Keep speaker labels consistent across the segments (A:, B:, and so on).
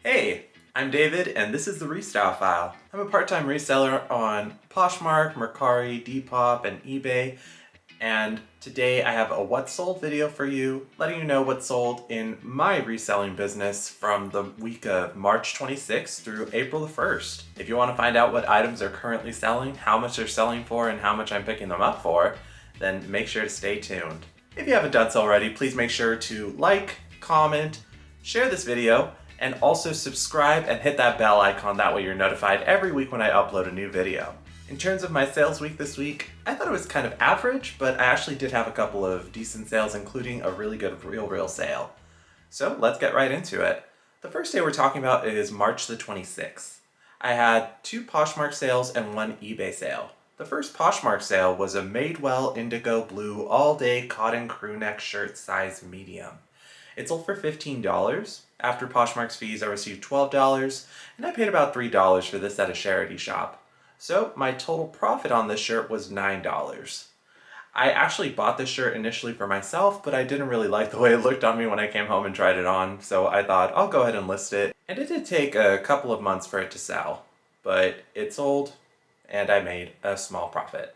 A: Hey, I'm David and this is the Restyle File. I'm a part-time reseller on Poshmark, Mercari, Depop, and eBay, and today I have a what sold video for you, letting you know what sold in my reselling business from the week of March 26th through April the 1st. If you want to find out what items are currently selling, how much they're selling for, and how much I'm picking them up for, then make sure to stay tuned. If you haven't done so already, please make sure to like, comment, share this video, and also subscribe and hit that bell icon. That way you're notified every week when I upload a new video. In terms of my sales week this week, I thought it was kind of average, but I actually did have a couple of decent sales, including a really good TheRealReal sale. So let's get right into it. The first day we're talking about is March the 26th. I had 2 Poshmark sales and 1 eBay sale. The first Poshmark sale was a Madewell indigo blue all-day cotton crewneck shirt size medium. It sold for $15. After Poshmark's fees, I received $12, and I paid about $3 for this at a charity shop. So my total profit on this shirt was $9. I actually bought this shirt initially for myself, but I didn't really like the way it looked on me when I came home and tried it on, so I thought I'll go ahead and list it. And it did take a couple of months for it to sell, but it sold, and I made a small profit.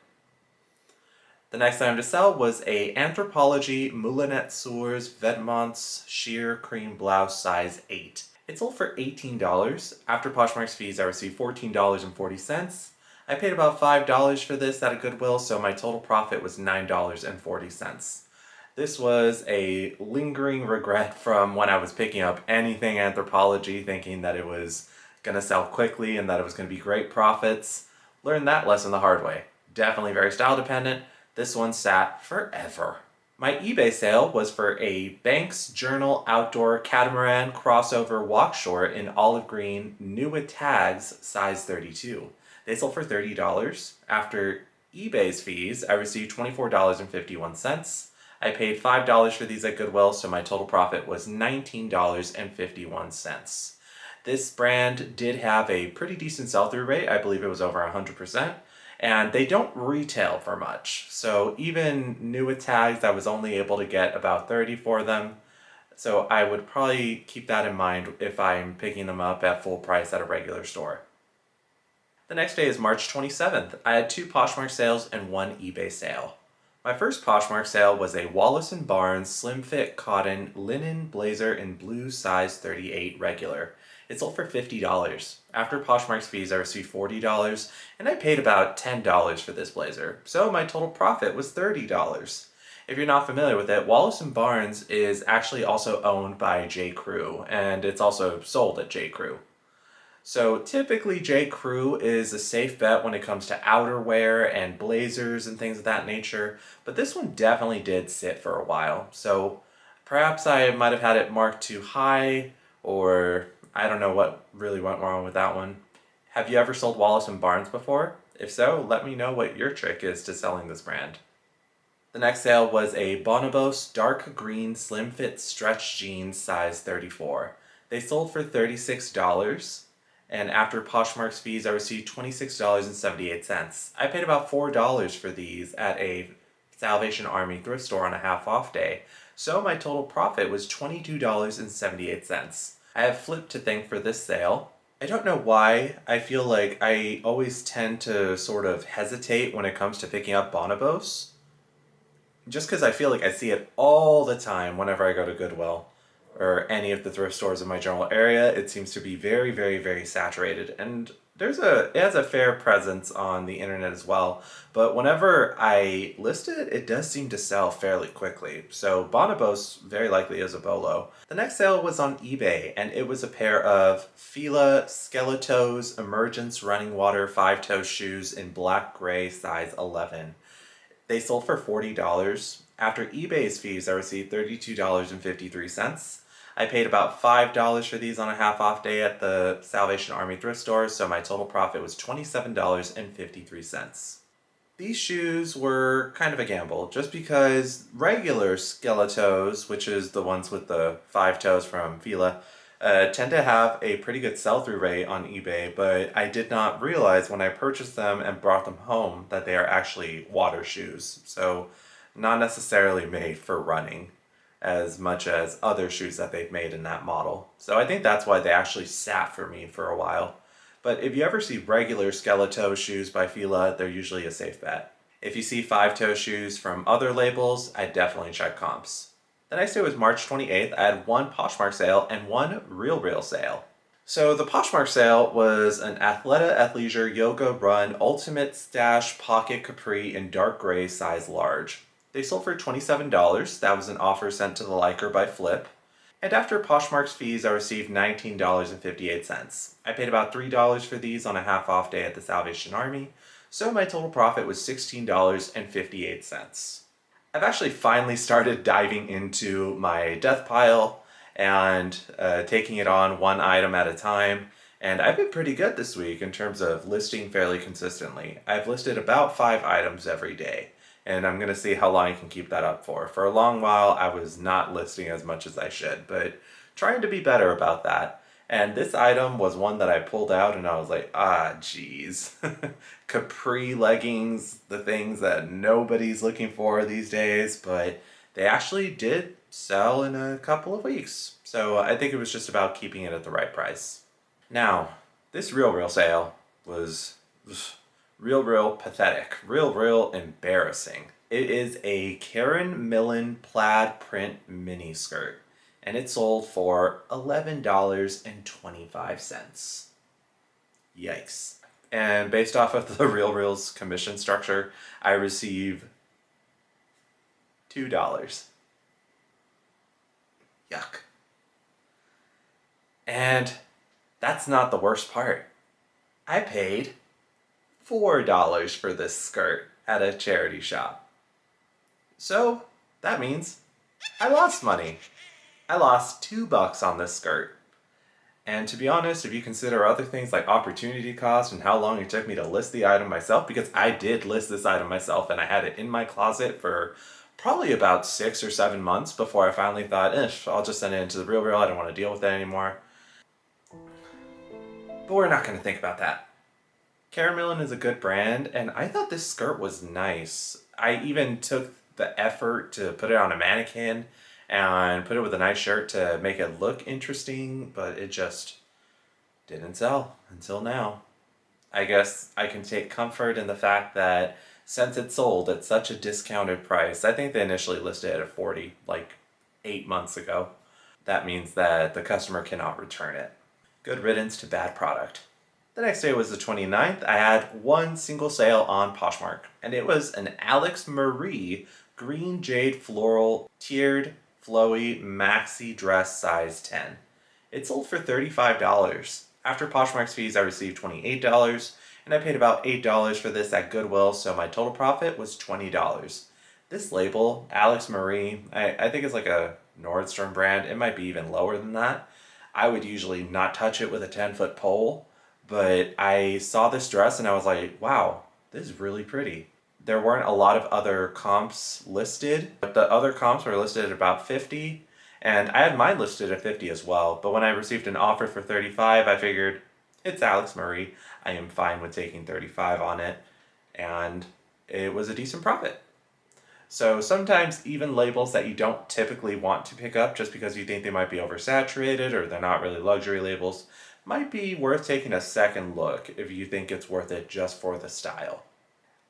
A: The next item to sell was a Anthropologie Moulinette Soeurs Vetements Sheer Cream Blouse size 8. It sold for $18. After Poshmark's fees, I received $14.40. I paid about $5 for this at a Goodwill, so my total profit was $9.40. This was a lingering regret from when I was picking up anything Anthropologie, thinking that it was going to sell quickly and that it was going to be great profits. Learned that lesson the hard way. Definitely very style dependent. This one sat forever. My eBay sale was for a Banks Journal Outdoor Catamaran Crossover Walk Short in olive green, new with tags, size 32. They sold for $30. After eBay's fees, I received $24.51. I paid $5 for these at Goodwill, so my total profit was $19.51. This brand did have a pretty decent sell-through rate. I believe it was over 100%. And they don't retail for much. So even new with tags, I was only able to get about 30 for them. So I would probably keep that in mind if I'm picking them up at full price at a regular store. The next day is March 27th. I had 2 Poshmark sales and 1 eBay sale. My first Poshmark sale was a Wallace & Barnes slim fit cotton linen blazer in blue size 38 regular. It sold for $50. After Poshmark's fees, I received $40, and I paid about $10 for this blazer, so my total profit was $30. If you're not familiar with it, Wallace & Barnes is actually also owned by J. Crew, and it's also sold at J. Crew. So typically J. Crew is a safe bet when it comes to outerwear and blazers and things of that nature, but this one definitely did sit for a while, so perhaps I might have had it marked too high, or I don't know what really went wrong with that one. Have you ever sold Wallace & Barnes before? If so, let me know what your trick is to selling this brand. The next sale was a Bonobos dark green slim fit stretch jeans size 34. They sold for $36, and after Poshmark's fees, I received $26.78. I paid about $4 for these at a Salvation Army thrift store on a half off day, so my total profit was $22.78. I have FLYP to thank for this sale. I don't know why. I feel like I always tend to sort of hesitate when it comes to picking up Bonobos. Just because I feel like I see it all the time whenever I go to Goodwill or any of the thrift stores in my general area. It seems to be very, very, very saturated. And it has a fair presence on the internet as well, but whenever I list it, it does seem to sell fairly quickly. So Bonobos very likely is a bolo. The next sale was on eBay, and it was a pair of Fila Skeletos Emergence Running Water 5-toe shoes in black gray size 11. They sold for $40. After eBay's fees, I received $32.53. I paid about $5 for these on a half off day at the Salvation Army thrift store, so my total profit was $27.53. These shoes were kind of a gamble, just because regular Skeletos, which is the ones with the 5 toes from Fila, tend to have a pretty good sell-through rate on eBay, but I did not realize when I purchased them and brought them home that they are actually water shoes, so not necessarily made for running. as much as other shoes that they've made in that model. So I think that's why they actually sat for me for a while. But if you ever see regular skeleton shoes by Fila, they're usually a safe bet. If you see 5-toe shoes from other labels, I definitely check comps. The next day was March 28th. I had one Poshmark sale and one TheRealReal sale. So the Poshmark sale was an Athleta Athleisure Yoga Run Ultimate Stash Pocket Capri in dark gray size large. They sold for $27. That was an offer sent to the liker by FLYP. And after Poshmark's fees, I received $19.58. I paid about $3 for these on a half off day at the Salvation Army, so my total profit was $16.58. I've actually finally started diving into my death pile and taking it on one item at a time. And I've been pretty good this week in terms of listing fairly consistently. I've listed about 5 items every day, and I'm going to see how long I can keep that up for. For a long while, I was not listing as much as I should, but trying to be better about that. And this item was one that I pulled out and I was like, geez. Capri leggings, the things that nobody's looking for these days, but they actually did sell in a couple of weeks. So I think it was just about keeping it at the right price. Now, this real sale was real pathetic, real embarrassing. It is a Karen Millen plaid print mini skirt, and it sold for $11.25. Yikes. And based off of the TheRealReal's commission structure, I receive $2. Yuck. And that's not the worst part. I paid $4 for this skirt at a charity shop. So that means I lost money. I lost $2 on this skirt. And to be honest, if you consider other things like opportunity cost and how long it took me to list the item myself, because I did list this item myself and I had it in my closet for probably about 6 or 7 months before I finally thought, I'll just send it into TheRealReal, I don't want to deal with it anymore. But we're not going to think about that. Karen Millen is a good brand, and I thought this skirt was nice. I even took the effort to put it on a mannequin and put it with a nice shirt to make it look interesting, but it just didn't sell until now. I guess I can take comfort in the fact that since it sold at such a discounted price, I think they initially listed it at $40, like 8 months ago. That means that the customer cannot return it. Good riddance to bad product. The next day was the 29th. I had one single sale on Poshmark, and it was an Alex Marie green jade floral tiered flowy maxi dress size 10. It sold for $35. After Poshmark's fees, I received $28, and I paid about $8 for this at Goodwill, so my total profit was $20. This label, Alex Marie, I think it's like a Nordstrom brand. It might be even lower than that. I would usually not touch it with a 10-foot pole, but I saw this dress and I was like, wow, this is really pretty. There weren't a lot of other comps listed, but the other comps were listed at about 50, and I had mine listed at 50 as well, but when I received an offer for 35, I figured, it's Alex Marie, I am fine with taking 35 on it, and it was a decent profit. So sometimes even labels that you don't typically want to pick up just because you think they might be oversaturated or they're not really luxury labels might be worth taking a second look if you think it's worth it just for the style.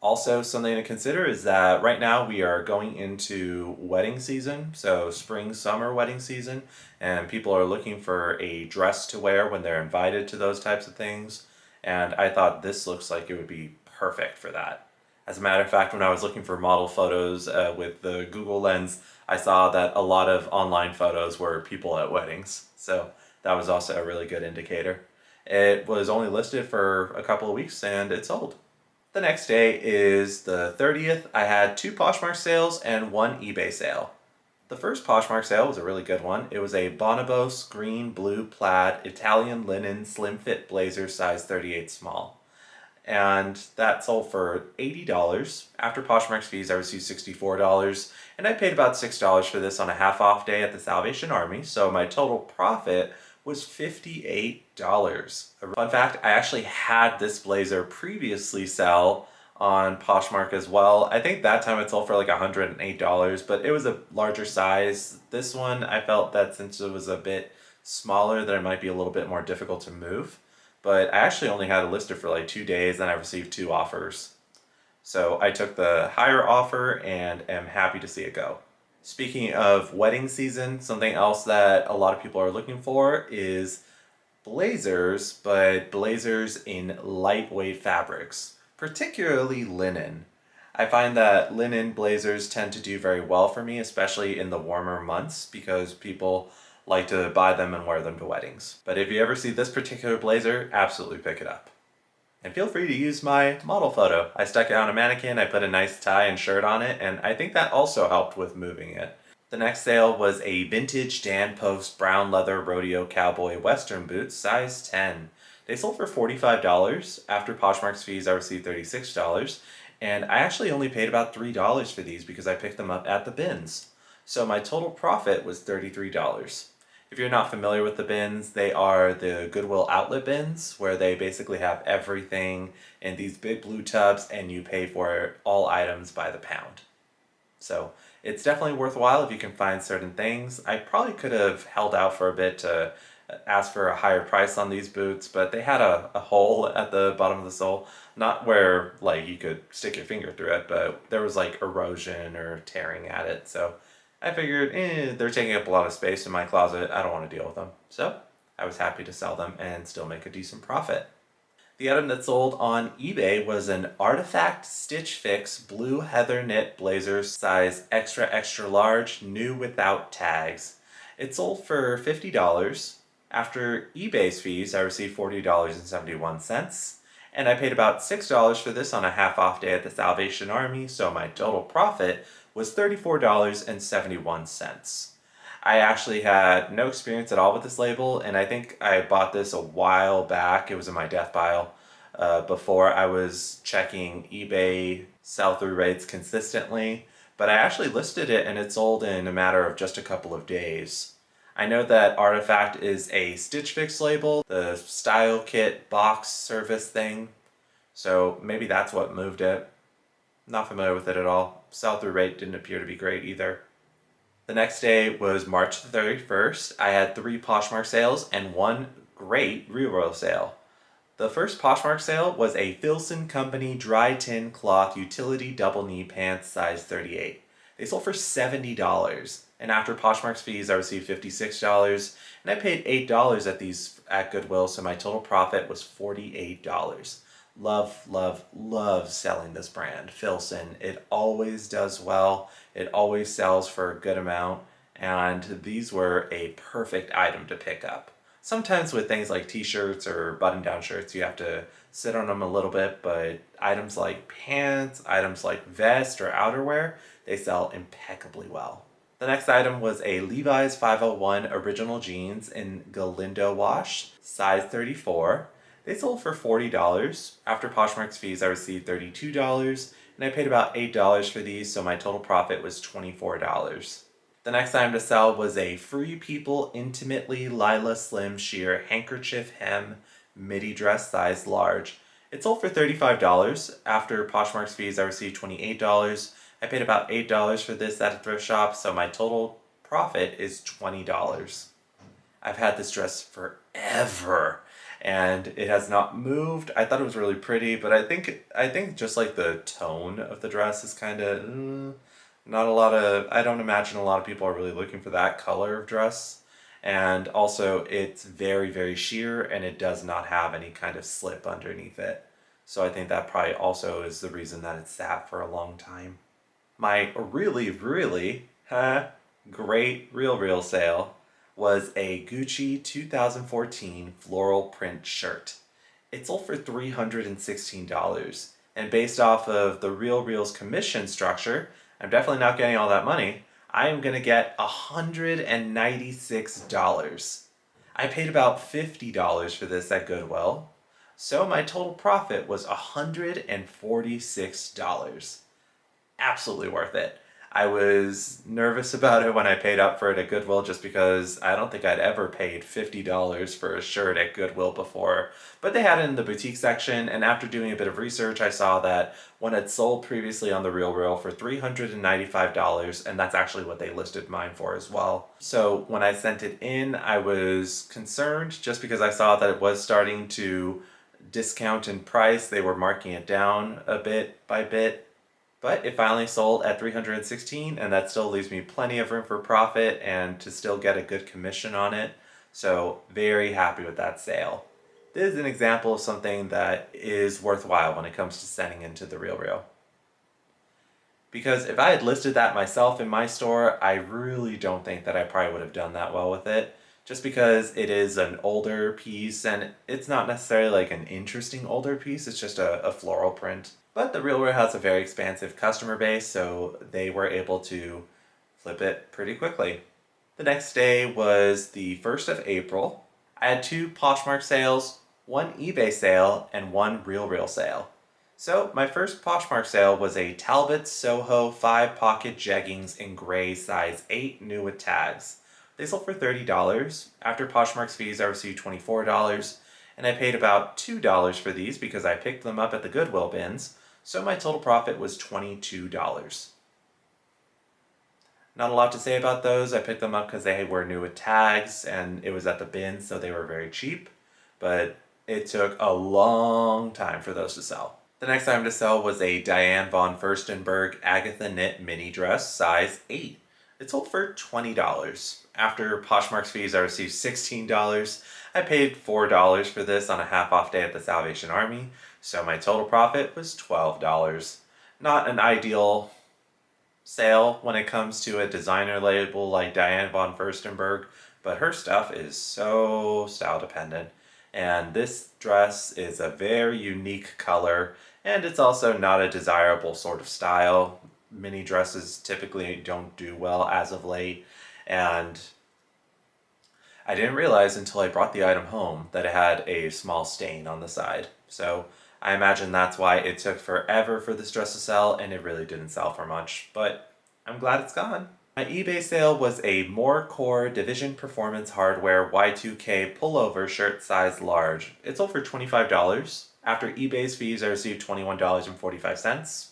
A: Also, something to consider is that right now we are going into wedding season, so spring, summer wedding season, and people are looking for a dress to wear when they're invited to those types of things, and I thought this looks like it would be perfect for that. As a matter of fact, when I was looking for model photos with the Google Lens, I saw that a lot of online photos were people at weddings, so that was also a really good indicator. It was only listed for a couple of weeks and it sold. The next day is the 30th. I had 2 Poshmark sales and 1 eBay sale. The first Poshmark sale was a really good one. It was a Bonobos green blue plaid Italian linen slim fit blazer size 38 small. And that sold for $80. After Poshmark's fees, I received $64, and I paid about $6 for this on a half off day at the Salvation Army, so my total profit was $58. A fun fact, I actually had this blazer previously sell on Poshmark as well. I think that time it sold for like $108, but it was a larger size. This one, I felt that since it was a bit smaller, that it might be a little bit more difficult to move. But I actually only had it listed for like 2 days and I received 2 offers. So I took the higher offer and am happy to see it go. Speaking of wedding season, something else that a lot of people are looking for is blazers, but blazers in lightweight fabrics, particularly linen. I find that linen blazers tend to do very well for me, especially in the warmer months, because people like to buy them and wear them to weddings. But if you ever see this particular blazer, absolutely pick it up. And feel free to use my model photo. I stuck it on a mannequin, I put a nice tie and shirt on it, and I think that also helped with moving it. The next sale was a vintage Dan Post brown leather rodeo cowboy western boots, size 10. They sold for $45. After Poshmark's fees, I received $36. And I actually only paid about $3 for these because I picked them up at the bins. So my total profit was $33. If you're not familiar with the bins, they are the Goodwill outlet bins where they basically have everything in these big blue tubs and you pay for all items by the pound. So it's definitely worthwhile if you can find certain things. I probably could have held out for a bit to ask for a higher price on these boots, but they had a hole at the bottom of the sole. Not where like you could stick your finger through it, but there was like erosion or tearing at it. So I figured, they're taking up a lot of space in my closet. I don't want to deal with them. So I was happy to sell them and still make a decent profit. The item that sold on eBay was an Artifact Stitch Fix blue heather knit blazer, size extra extra large, new without tags. It sold for $50. After eBay's fees, I received $40.71. And I paid about $6 for this on a half off day at the Salvation Army, so my total profit was $34.71. I actually had no experience at all with this label, and I think I bought this a while back. It was in my death pile before I was checking eBay sell-through rates consistently, but I actually listed it and it sold in a matter of just a couple of days. I know that Artifact is a Stitch Fix label, the style kit box service thing, so maybe that's what moved it. Not familiar with it at all. Sell-through rate didn't appear to be great either. The next day was March the 31st. I had 3 Poshmark sales and 1 great RealReal sale. The first Poshmark sale was a Filson Company dry tin cloth utility double knee pants, size 38. They sold for $70, and after Poshmark's fees, I received $56, and I paid $8 at these at Goodwill, so my total profit was $48. Love, love, love selling this brand, Filson. It always does well. It always sells for a good amount, and these were a perfect item to pick up. Sometimes with things like t-shirts or button-down shirts, you have to sit on them a little bit, but items like pants, items like vest or outerwear, they sell impeccably well. The next item was a Levi's 501 original jeans in Galindo wash, size 34. They sold for $40. After Poshmark's fees, I received $32, and I paid about $8 for these, so my total profit was $24. The next item to sell was a Free People Intimately Lila Slim Sheer Handkerchief Hem Midi Dress, size large. It sold for $35. After Poshmark's fees, I received $28. I paid about $8 for this at a thrift shop, so my total profit is $20. I've had this dress forever, and it has not moved. I thought it was really pretty, but I think just like the tone of the dress is kind of not a lot of. I don't imagine a lot of people are really looking for that color of dress, and also it's very very sheer, and it does not have any kind of slip underneath it. So I think that probably also is the reason that it sat for a long time. My really great RealReal sale was a Gucci 2014 floral print shirt. It sold for $316, and based off of the RealReal's commission structure, I'm definitely not getting all that money. I am going to get $196. I paid about $50 for this at Goodwill, so my total profit was $146. Absolutely worth it. I was nervous about it when I paid up for it at Goodwill just because I don't think I'd ever paid $50 for a shirt at Goodwill before. But they had it in the boutique section, and after doing a bit of research, I saw that one had sold previously on TheRealReal for $395, and that's actually what they listed mine for as well. So when I sent it in, I was concerned just because I saw that it was starting to discount in price. They were marking it down a bit by bit. But it finally sold at $316, and that still leaves me plenty of room for profit and to still get a good commission on it. So very happy with that sale. This is an example of something that is worthwhile when it comes to sending into TheRealReal. Because if I had listed that myself in my store, I really don't think that I probably would have done that well with it. Just because it is an older piece, and it's not necessarily like an interesting older piece, it's just a floral print. But TheRealReal has a very expansive customer base, so they were able to flip it pretty quickly. The next day was the 1st of April. I had 2 Poshmark sales, 1 eBay sale, and 1 RealReal sale. So my first Poshmark sale was a Talbot Soho 5-pocket jeggings in gray size 8, new with tags. They sold for $30. After Poshmark's fees, I received $24, and I paid about $2 for these because I picked them up at the Goodwill bins, so my total profit was $22. Not a lot to say about those. I picked them up because they were new with tags, and it was at the bin, so they were very cheap, but it took a long time for those to sell. The next item to sell was a Diane von Furstenberg Agatha knit mini dress, size 8. It sold for $20. After Poshmark's fees, I received $16. I paid $4 for this on a half-off day at the Salvation Army, so my total profit was $12. Not an ideal sale when it comes to a designer label like Diane von Furstenberg, but her stuff is so style dependent. And this dress is a very unique color, and it's also not a desirable sort of style. Mini dresses typically don't do well as of late, and I didn't realize until I brought the item home that it had a small stain on the side. So I imagine that's why it took forever for this dress to sell, and it really didn't sell for much, but I'm glad it's gone. My eBay sale was a More Core Division Performance Hardware Y2K pullover shirt size large. It sold for $25. After eBay's fees, I received $21.45.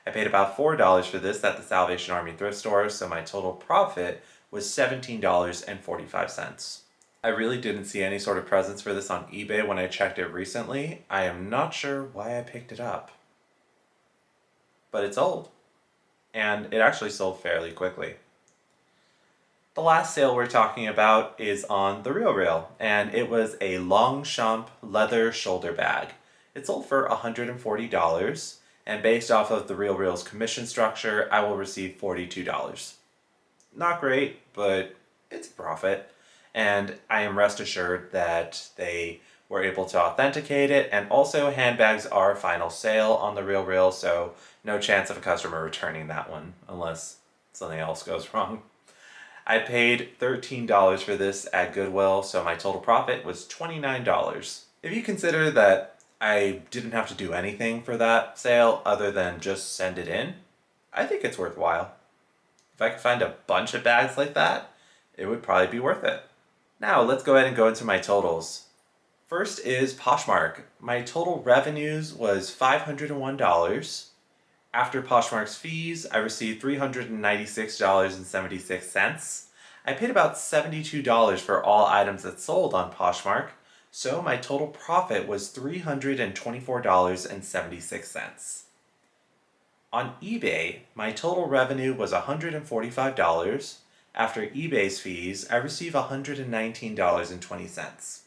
A: I paid about $4 for this at the Salvation Army thrift store, so my total profit was $17.45. I really didn't see any sort of presents for this on eBay when I checked it recently. I am not sure why I picked it up. But it's old, and it actually sold fairly quickly. The last sale we're talking about is on TheRealReal, and it was a Longchamp leather shoulder bag. It sold for $140, and based off of TheRealReal's commission structure, I will receive $42. Not great, but it's a profit, and I am rest assured that they were able to authenticate it, and also handbags are final sale on TheRealReal, so no chance of a customer returning that one unless something else goes wrong. I paid $13 for this at Goodwill, so my total profit was $29. If you consider that I didn't have to do anything for that sale other than just send it in, I think it's worthwhile. If I could find a bunch of bags like that, it would probably be worth it. Now let's go ahead and go into my totals. First is Poshmark. My total revenues was $501. After Poshmark's fees, I received $396.76. I paid about $72 for all items that sold on Poshmark, so my total profit was $324.76. On eBay, my total revenue was $145. After eBay's fees, I received $119.20.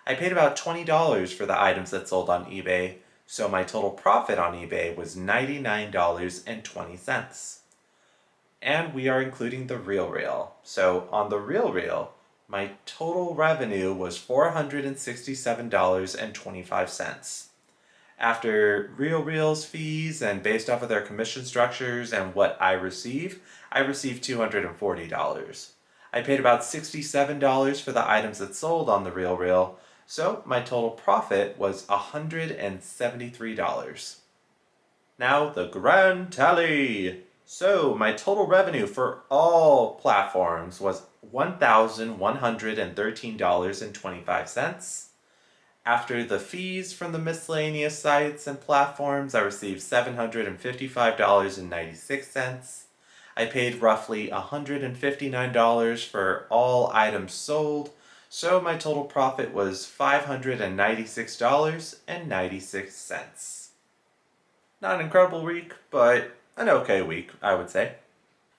A: I paid about $20 for the items that sold on eBay, so my total profit on eBay was $99.20. And we are including TheRealReal. So on TheRealReal, my total revenue was $467.25. After RealReal's fees and based off of their commission structures and what I received $240. I paid about $67 for the items that sold on TheRealReal, so my total profit was $173. Now the grand tally! So my total revenue for all platforms was $1,113.25. After the fees from the miscellaneous sites and platforms, I received $755.96. I paid roughly $159 for all items sold, so my total profit was $596.96. Not an incredible week, but an okay week, I would say.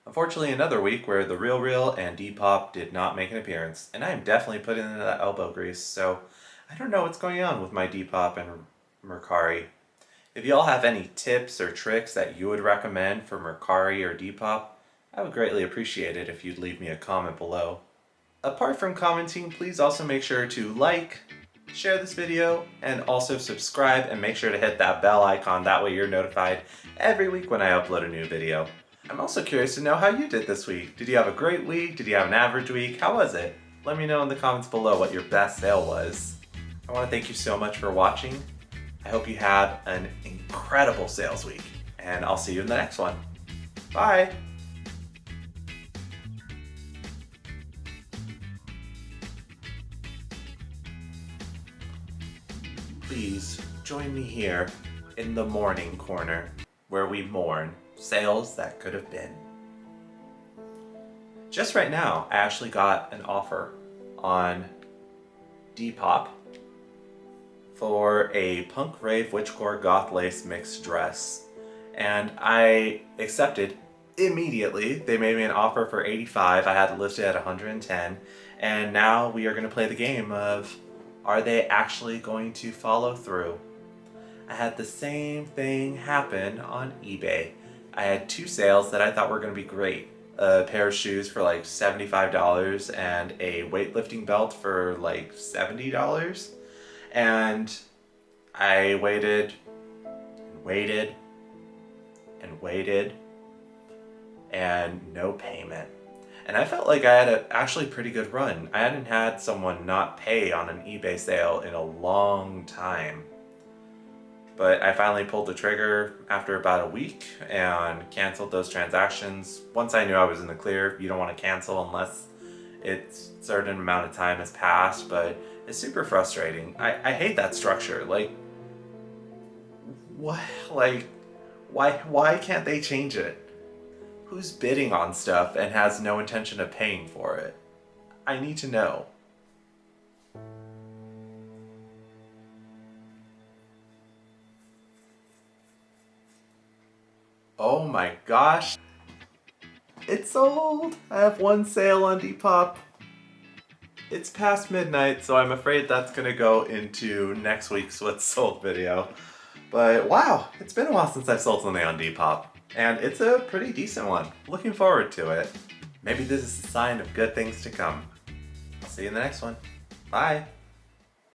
A: Unfortunately, another week where TheRealReal and Depop did not make an appearance, and I am definitely putting into that elbow grease, so I don't know what's going on with my Depop and Mercari. If y'all have any tips or tricks that you would recommend for Mercari or Depop, I would greatly appreciate it if you'd leave me a comment below. Apart from commenting, please also make sure to like, share this video, and also subscribe and make sure to hit that bell icon, that way you're notified every week when I upload a new video. I'm also curious to know how you did this week. Did you have a great week? Did you have an average week? How was it? Let me know in the comments below what your best sale was. I want to thank you so much for watching. I hope you have an incredible sales week, and I'll see you in the next one. Bye! Please join me here in the mourning corner where we mourn sales that could have been. Just right now, I actually got an offer on Depop for a punk rave witchcore goth lace mixed dress, and I accepted immediately. They made me an offer for $85. I had it listed at $110, and now we are going to play the game of, are they actually going to follow through? I had the same thing happen on eBay. I had two sales that I thought were going to be great. A pair of shoes for like $75 and a weightlifting belt for like $70. And I waited and waited and waited and no payment. And I felt like I had an actually pretty good run. I hadn't had someone not pay on an eBay sale in a long time. But I finally pulled the trigger after about a week and canceled those transactions. Once I knew I was in the clear, you don't want to cancel unless it's a certain amount of time has passed, but it's super frustrating. I hate that structure. Like, what? Like, why can't they change it? Who's bidding on stuff and has no intention of paying for it? I need to know. Oh my gosh. It's sold! I have one sale on Depop. It's past midnight, so I'm afraid that's gonna go into next week's What's Sold video. But wow, it's been a while since I've sold something on Depop. And it's a pretty decent one. Looking forward to it. Maybe this is a sign of good things to come. I'll see you in the next one. Bye!